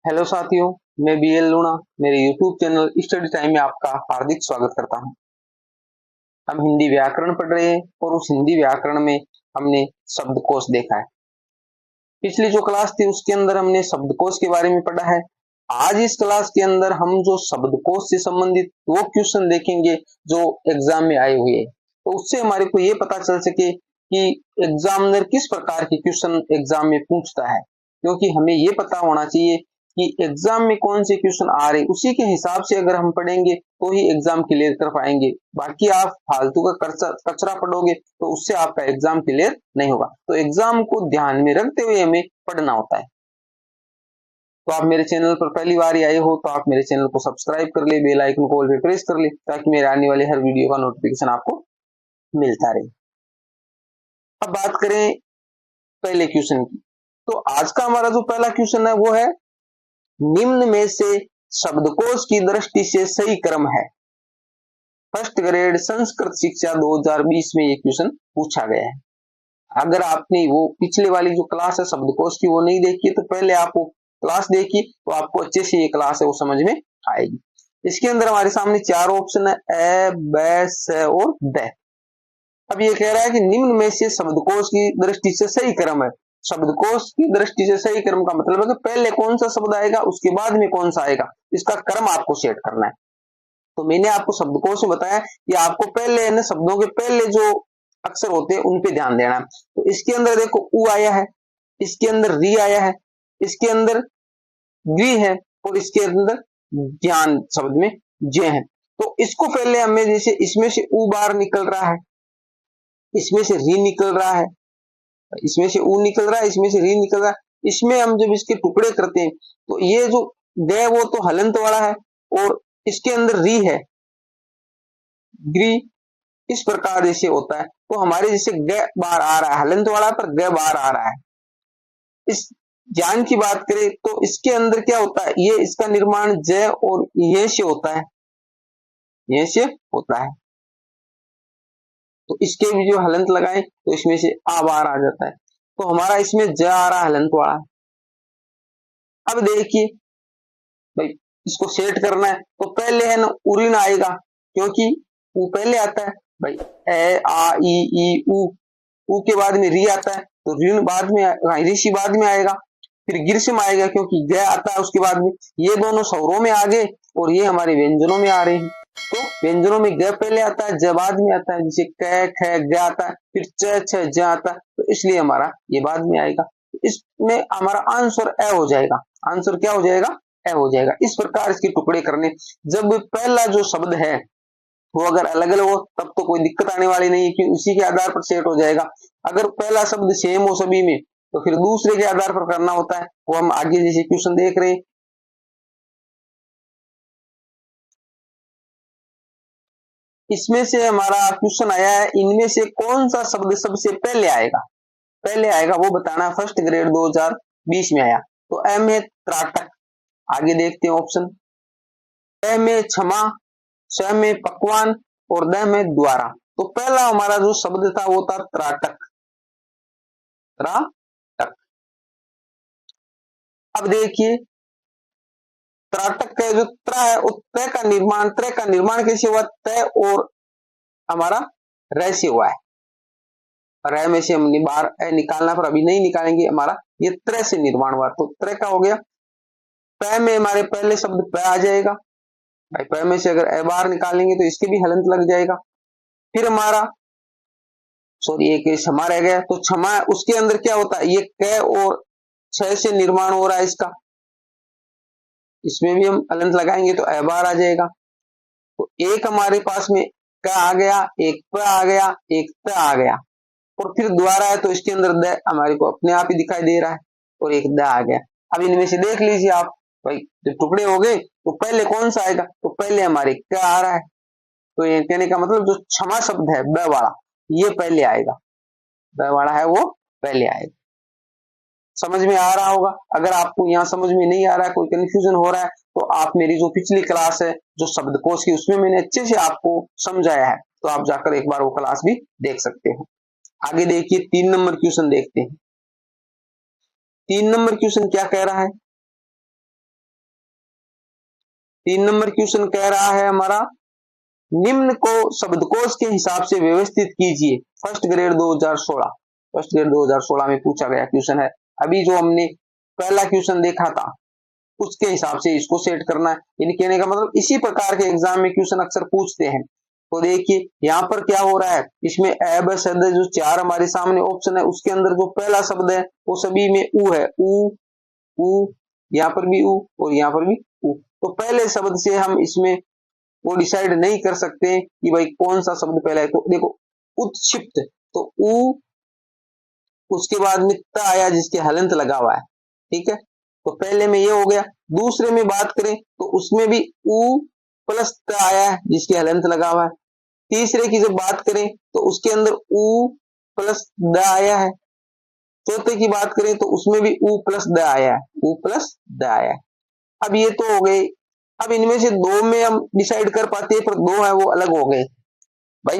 Hello साथियों, मैं BL लूणा मेरे यूट्यूब चैनल स्टडी टाइम में आपका हार्दिक स्वागत करता हूं। हम हिंदी व्याकरण पढ़ रहे हैं और उस हिंदी व्याकरण में हमने शब्दकोश देखा है। पिछली जो क्लास थी उसके अंदर हमने शब्दकोश के बारे में पढ़ा है। आज इस क्लास के अंदर हम जो शब्दकोश से संबंधित वो क्वेश्चन देखेंगे जो एग्जाम में आए हुए हैं, तो उससे हमारे को ये पता चल सके कि एग्जामिनर किस प्रकार के क्वेश्चन एग्जाम में पूछता है, क्योंकि हमें ये पता होना चाहिए कि एग्जाम में कौन से क्वेश्चन आ रहे, उसी के हिसाब से अगर हम पढ़ेंगे तो ही एग्जाम क्लियर कर पाएंगे। बाकी आप फालतू का कचरा पढ़ोगे तो उससे आपका एग्जाम क्लियर नहीं होगा। तो एग्जाम को ध्यान में रखते हुए हमें पढ़ना होता है। तो आप मेरे चैनल पर पहली बार आए हो तो आप मेरे चैनल को सब्सक्राइब कर ले, बेल आइकन को ऑल पे प्रेस कर ले, ताकि मेरे आने वाले हर वीडियो का नोटिफिकेशन आपको मिलता रहे। अब बात करें पहले क्वेश्चन की, तो आज का हमारा जो पहला क्वेश्चन है वो है, निम्न में से शब्दकोश की दृष्टि से सही क्रम है। फर्स्ट ग्रेड संस्कृत शिक्षा 2020 में ये क्वेश्चन पूछा गया है। अगर आपने वो पिछले वाली जो क्लास है शब्दकोश की वो नहीं देखी तो पहले आप वो क्लास देखी तो आपको अच्छे से ये क्लास है वो समझ में आएगी। इसके अंदर हमारे सामने चार ऑप्शन है, ए, ब, स और द। अब ये कह रहा है कि निम्न में से शब्दकोश की दृष्टि से सही क्रम है। शब्दकोश की दृष्टि से सही क्रम का मतलब है कि पहले कौन सा शब्द आएगा उसके बाद में कौन सा आएगा, इसका क्रम आपको सेट करना है। तो मैंने आपको शब्दकोश में बताया कि आपको पहले न शब्दों के पहले जो अक्षर होते हैं उन पे ध्यान देना है। तो इसके अंदर देखो उ आया है, इसके अंदर री आया है, इसके अंदर द्वि है और इसके अंदर ज्ञान शब्द में जे है। तो इसको पहले हमें, जैसे इसमें से उ बाहर निकल रहा है, इसमें से री निकल रहा है, इसमें से ऊ निकल रहा है, इसमें से री निकल रहा है, इसमें हम जब इसके टुकड़े करते हैं तो ये जो ग वो तो हलंत वाला है और इसके अंदर री है, ग्री, इस प्रकार जैसे होता है। तो हमारे जैसे ग बाहर आ रहा है, हलंत वाला पर ग बाहर आ रहा है। इस ज्ञान की बात करें तो इसके अंदर क्या होता है, ये इसका निर्माण ज और ये से होता है, ये से होता है। तो इसके भी जो हलंत लगाए तो इसमें से आ बाहर आ जाता है। तो हमारा इसमें ज आ रहा है हलंत वाला। अब देखिए भाई, इसको सेट करना है तो पहले है ना उरीन आएगा, क्योंकि ऊ पहले आता है भाई। ए आ ई ऊ के बाद में री आता है तो ऋण बाद में, ऋषि बाद में आएगा। फिर गिरसिम आएगा क्योंकि ग आता है उसके बाद में। ये दोनों स्वरों में आ गए और ये हमारे व्यंजनों में आ रहे हैं। तो व्यंजनों में ग पहले आता है, ज बाद में आता है, जैसे क ख ग आता है, फिर च छ ज आता है, तो इसलिए हमारा ये बाद में आएगा। इसमें हमारा आंसर ए हो जाएगा। आंसर क्या हो जाएगा, ए हो जाएगा। इस प्रकार इसके टुकड़े करने। जब पहला जो शब्द है वो अगर अलग अलग हो तब तो कोई दिक्कत आने वाली नहीं है कि उसी के आधार पर सेट हो जाएगा। अगर पहला शब्द सेम हो सभी में तो फिर दूसरे के आधार पर करना होता है। वो हम आगे जैसे क्वेश्चन देख रहे हैं, इसमें से हमारा क्वेश्चन आया है, इनमें से कौन सा शब्द सबसे पहले आएगा, पहले आएगा वो बताना। फर्स्ट ग्रेड 2020 में आया। तो एम है त्राटक। आगे देखते हैं ऑप्शन। ए में क्षमा, स में पकवान और द में द्वारा। तो पहला हमारा जो शब्द था वो था त्राटक। त्राटक। अब देखिए त्राटक का जो त्र है वो तय का निर्माण, त्रय का निर्माण कैसे हुआ, तय और हमारा रह से हुआ है। रह में से हमने बाहर ए निकालना पर अभी नहीं निकालेंगे, हमारा ये त्रय से निर्माण हुआ तो त्रय का हो गया। प में हमारे पहले शब्द प आ जाएगा भाई। प में से अगर ए बाहर निकालेंगे तो इसके भी हलंत लग जाएगा। फिर हमारा सॉरी एक क्षमा रह गया, तो क्षमा उसके अंदर क्या होता है, ये क और छ से निर्माण हो रहा है इसका, इसमें भी हम अलंत लगाएंगे तो ए बार आ जाएगा। तो एक हमारे पास में क आ गया, एक प आ गया, एक त आ गया और फिर द्वारा है तो इसके अंदर द हमारे को अपने आप ही दिखाई दे रहा है और एक द आ गया। अब इनमें से देख लीजिए आप भाई, जब टुकड़े हो गए तो पहले कौन सा आएगा, तो पहले हमारे क आ रहा है। तो ये कहने का मतलब जो क्षमा शब्द है ब वाला ये पहले आएगा, ब वाला है वो पहले आएगा। समझ में आ रहा होगा। अगर आपको यहाँ समझ में नहीं आ रहा है, कोई कंफ्यूजन हो रहा है, तो आप मेरी जो पिछली क्लास है जो शब्दकोश की उसमें मैंने अच्छे से आपको समझाया है, तो आप जाकर एक बार वो क्लास भी देख सकते हो। आगे देखिए 3 नंबर क्वेश्चन देखते हैं। 3 नंबर क्वेश्चन क्या कह रहा है, 3 नंबर क्वेश्चन कह रहा है हमारा, निम्न को शब्दकोश के हिसाब से व्यवस्थित कीजिए। फर्स्ट ग्रेड 2016, फर्स्ट ग्रेड 2016 में पूछा गया क्वेश्चन है। अभी जो हमने पहला क्वेश्चन देखा था उसके हिसाब से इसको सेट करना है। यानी कहने का मतलब इसी प्रकार के एग्जाम में क्वेश्चन अक्सर पूछते हैं। तो देखिए यहाँ पर क्या हो रहा है, इसमें ए ब स द जो 4 हमारे सामने ऑप्शन है उसके अंदर जो पहला शब्द है वो सभी में उ है। उ, यहाँ पर भी उ और यहाँ पर भी उ। तो पहले शब्द से हम इसमें वो डिसाइड नहीं कर सकते कि भाई कौन सा शब्द पहला है। तो देखो उत्क्षिप्त, तो उ, उसके बाद में त आया जिसके हलंत लगा हुआ है, ठीक है। तो पहले में ये हो गया। दूसरे में बात करें तो उसमें भी उ प्लस त आया है जिसके हलंत लगा हुआ है। तीसरे की जब बात करें तो उसके अंदर उ प्लस द आया है। चौथे की बात करें तो उसमें भी उ प्लस द आया है, उ प्लस द आया है। अब ये तो हो गए। अब इनमें से दो में हम डिसाइड कर पाते हैं, पर दो है वो अलग हो गए भाई।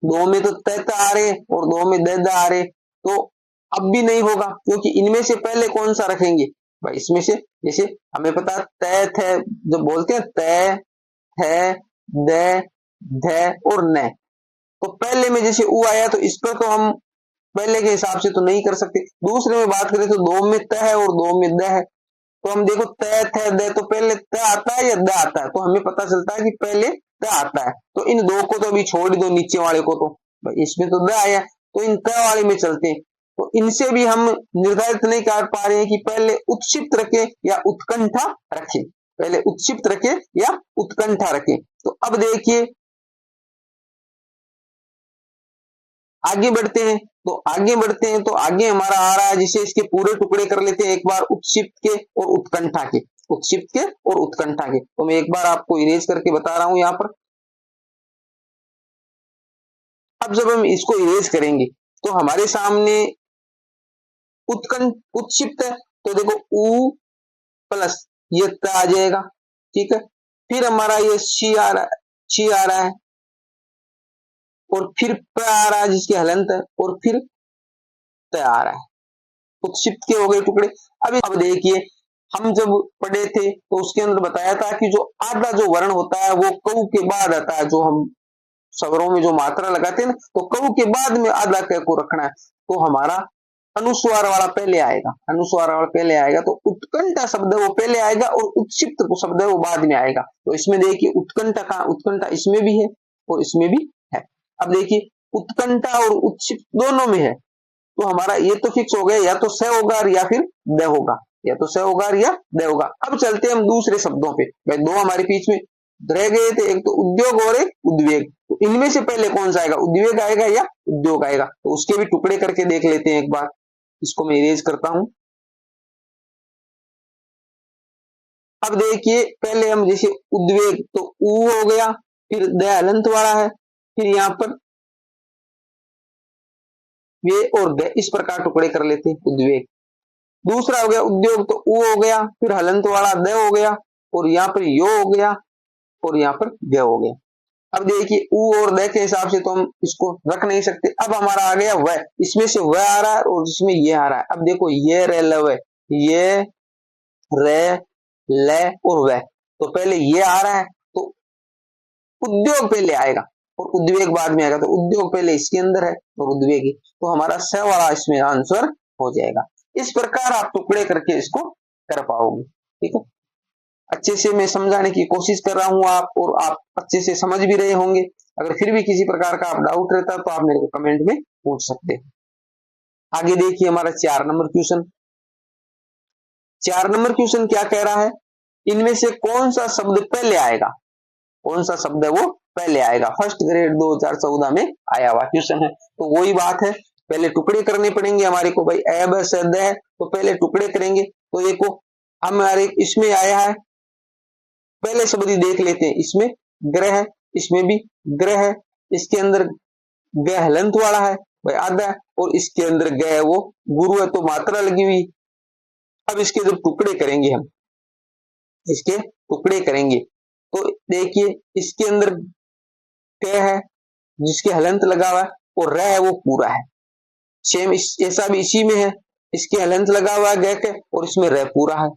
दो में तो त आ रहे और दो में द आ रहे, तो अब भी नहीं होगा, क्योंकि इनमें से पहले कौन सा रखेंगे भाई। इसमें से जैसे हमें पता है थे, जब बोलते हैं त थे द ध और न, तो पहले में जैसे उ आया तो इस पर तो हम पहले के हिसाब से तो नहीं कर सकते। दूसरे में बात करें तो दो में त है और दो में द है, तो हम देखो त थे द, तो पहले त आता है या द आता है, तो हमें पता चलता है कि पहले त आता है। तो इन दो को तो अभी छोड़ दो, नीचे वाले को, तो भाई इसमें तो द आया, तो इन त वाले में चलते हैं। तो इनसे भी हम निर्धारित नहीं कर पा रहे हैं कि पहले उत्क्षिप्त रखे या उत्कंठा रखे, पहले उत्क्षिप्त रखे या उत्कंठा रखे। तो अब देखिए आगे बढ़ते हैं, तो आगे बढ़ते हैं तो आगे हमारा आ रहा है, जिसे इसके पूरे टुकड़े कर लेते हैं एक बार, उत्क्षिप्त के और उत्कंठा के, उत्क्षिप्त के और उत्कंठा के। तो मैं एक बार आपको इरेज करके बता रहा हूं यहाँ पर। अब जब हम इसको इरेज करेंगे तो हमारे सामने उत्क्षिप्त है, तो देखो उ प्लस ये त आ जाएगा, ठीक है। फिर हमारा ये शी आ रहा है, शी आ रहा है, और फिर प आ रहा है जिसके हलंत है, और फिर त आ रहा है। उत्क्षिप्त के हो गए टुकड़े। अब देखिए हम जब पढ़े थे तो उसके अंदर बताया था कि जो आधा जो वर्ण होता है वो कऊ के बाद आता है। जो हम स्वरों में जो मात्रा लगाते हैं ना, तो कऊ के बाद में आधा क को रखना है, तो हमारा अनुस्वार वाला पहले आएगा, अनुस्वार वाला पहले आएगा। तो उत्कंठा शब्द है वो पहले आएगा और उत्क्षिप्त शब्द है वो बाद में आएगा। तो इसमें देखिए उत्कंठा का, उत्कंठा इसमें भी है और इसमें भी है। अब देखिए उत्कंठा और उत्क्षिप्त दोनों में है, तो हमारा ये तो फिक्स हो गया, या तो स होगा या फिर द होगा, या तो स होगा या द होगा। अब चलते हैं हम दूसरे शब्दों पे। भाई दो हमारे बीच में रह गए थे, एक तो उद्योग और एक उद्वेग। तो इनमें से पहले कौन सा आएगा, उद्वेग आएगा या उद्योग आएगा? तो उसके भी टुकड़े करके देख लेते हैं एक बार। इसको मैं इरेज करता हूं। अब देखिए पहले हम जैसे उद्वेग, तो उ हो गया, फिर द हलंत वाला है, फिर यहाँ पर वे और द, इस प्रकार टुकड़े कर लेते हैं उद्वेग। दूसरा हो गया उद्योग, तो उ हो गया, फिर हलंत वाला द हो गया, और यहाँ पर यो हो गया, और यहाँ पर ग हो गया। अब देखिए उ और द के हिसाब से तो हम इसको रख नहीं सकते। अब हमारा आ गया वह, इसमें से वह आ रहा है और इसमें ये आ रहा है। अब देखो ये रे ल वह, ये रे ल और वह, तो पहले ये आ रहा है तो उद्योग पहले आएगा और उद्वेग बाद में आएगा। तो उद्योग पहले इसके अंदर है और उद्वेग ही, तो हमारा स वाला इसमें आंसर हो जाएगा। इस प्रकार आप टुकड़े करके इसको कर पाओगे, ठीक है। अच्छे से मैं समझाने की कोशिश कर रहा हूं आप, और आप अच्छे से समझ भी रहे होंगे। अगर फिर भी किसी प्रकार का आप डाउट रहता तो आप मेरे को कमेंट में पूछ सकते हैं। आगे देखिए हमारा 4 नंबर क्वेश्चन। 4 नंबर क्वेश्चन क्या कह रहा है, इनमें से कौन सा शब्द पहले आएगा, कौन सा शब्द है वो पहले आएगा। फर्स्ट ग्रेड 2014 में आया हुआ क्वेश्चन है। तो वही बात है, पहले टुकड़े करने पड़ेंगे हमारे को। भाई ए ब स द है, तो पहले टुकड़े करेंगे। तो देखो हमारे इसमें आया है, पहले शब्द ही देख लेते हैं। इसमें ग्रह है, इसमें भी ग्रह है, इसके अंदर ग हलंत वाला है भाई आधा है, और इसके अंदर ग है वो गुरु है, तो मात्रा लगी हुई। अब इसके जब टुकड़े करेंगे हम, इसके टुकड़े करेंगे तो देखिए इसके अंदर क है जिसके हलंत लगा हुआ है, और र है वो पूरा है। सेम ऐसा भी इसी में है, इसके हलंत लगा हुआ है ग के, और इसमें र पूरा है।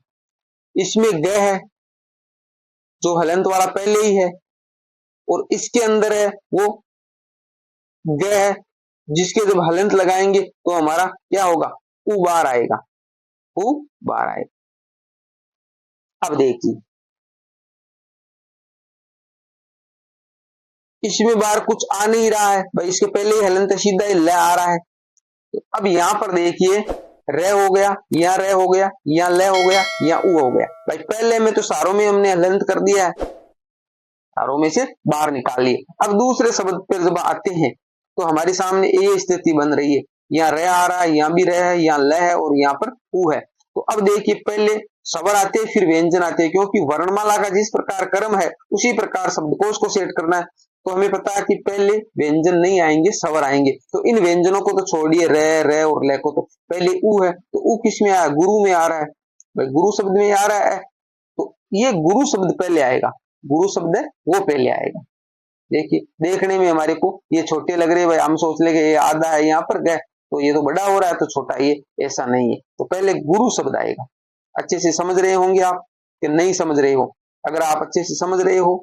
इसमें ग है, जो हलंत वाला पहले ही है, और इसके अंदर है वो ग है, जिसके जब हलंत लगाएंगे तो हमारा क्या होगा, उ बार आएगा, उ बार आएगा। अब देखिए इसमें बार कुछ आ नहीं रहा है भाई, इसके पहले ही हलंत सीधा ही ल आ रहा है। तो अब यहां पर देखिए र हो गया, यहाँ र हो गया, यहाँ ल हो गया, यहाँ उ हो गया। भाई पहले में तो सारों में हमने हलंत कर दिया है, सारों में से बाहर निकाल लिए। अब दूसरे शब्द पर जब आते हैं तो हमारे सामने ये स्थिति बन रही है, यहाँ र आ रहा है, यहाँ भी र है, यहाँ ल है और यहाँ पर उ है। तो अब देखिए पहले स्वर आते हैं फिर व्यंजन आते हैं, क्योंकि वर्णमाला का जिस प्रकार क्रम है उसी प्रकार शब्दकोश को सेट करना है। तो हमें पता है कि पहले व्यंजन नहीं आएंगे, स्वर आएंगे। तो इन व्यंजनों को तो छोड़िए, र और ल को, तो पहले उ है, तो उ किस में आया, गुरु में आ रहा है, भाई गुरु शब्द में आ रहा है। तो ये गुरु शब्द पहले आएगा, गुरु शब्द है वो पहले आएगा। देखिए देखने में हमारे को ये छोटे लग रहे हैं भाई, हम सोच ले ये आधा है यहाँ पर गए तो ये तो बड़ा हो रहा है तो छोटा, ये ऐसा नहीं है। तो पहले गुरु शब्द आएगा। अच्छे से समझ रहे होंगे आप कि नहीं समझ रहे हो? अगर आप अच्छे से समझ रहे हो,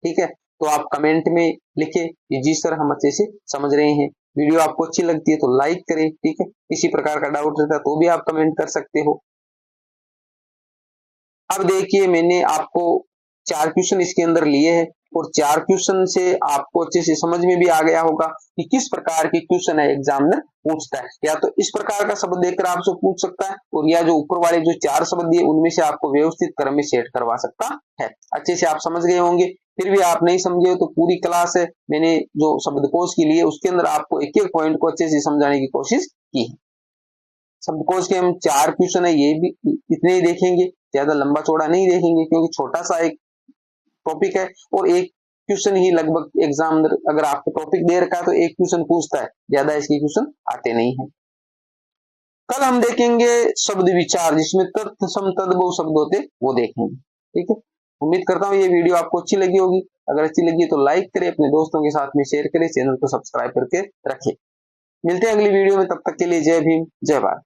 ठीक है, तो आप कमेंट में लिखे कि जी सर हम अच्छे से समझ रहे हैं। वीडियो आपको अच्छी लगती है तो लाइक करें, ठीक है। किसी प्रकार का डाउट रहता है तो भी आप कमेंट कर सकते हो। अब देखिए मैंने आपको 4 क्वेश्चन इसके अंदर लिए हैं और 4 क्वेश्चन से आपको अच्छे से समझ में भी आ गया होगा कि किस प्रकार के क्वेश्चन है एग्जामिनर पूछता है। या तो इस प्रकार का शब्द देकर आपसे पूछ सकता है, और या जो ऊपर वाले जो 4 शब्द दिए उनमें से आपको व्यवस्थित क्रम में सेट करवा सकता है। अच्छे से आप समझ गए होंगे। फिर भी आप नहीं समझे हो तो पूरी क्लास है मैंने जो शब्दकोश की लिए उसके अंदर आपको एक एक पॉइंट को अच्छे से समझाने की कोशिश की है। शब्दकोश के हम 4 क्वेश्चन है, ये भी इतने ही देखेंगे, ज्यादा लंबा चौड़ा नहीं देखेंगे, क्योंकि छोटा सा एक टॉपिक है और एक क्वेश्चन ही लगभग एग्जाम अगर आपको टॉपिक दे रखा है तो एक क्वेश्चन पूछता है, ज्यादा इसके क्वेश्चन आते नहीं है। कल हम देखेंगे शब्द विचार, जिसमें तत् सम तद्भव शब्द होते वो देखेंगे, ठीक है। उम्मीद करता हूँ ये वीडियो आपको अच्छी लगी होगी। अगर अच्छी लगी तो लाइक करें, अपने दोस्तों के साथ में शेयर करें, चैनल को सब्सक्राइब करके रखें। मिलते हैं अगली वीडियो में, तब तक के लिए जय भीम जय भारत।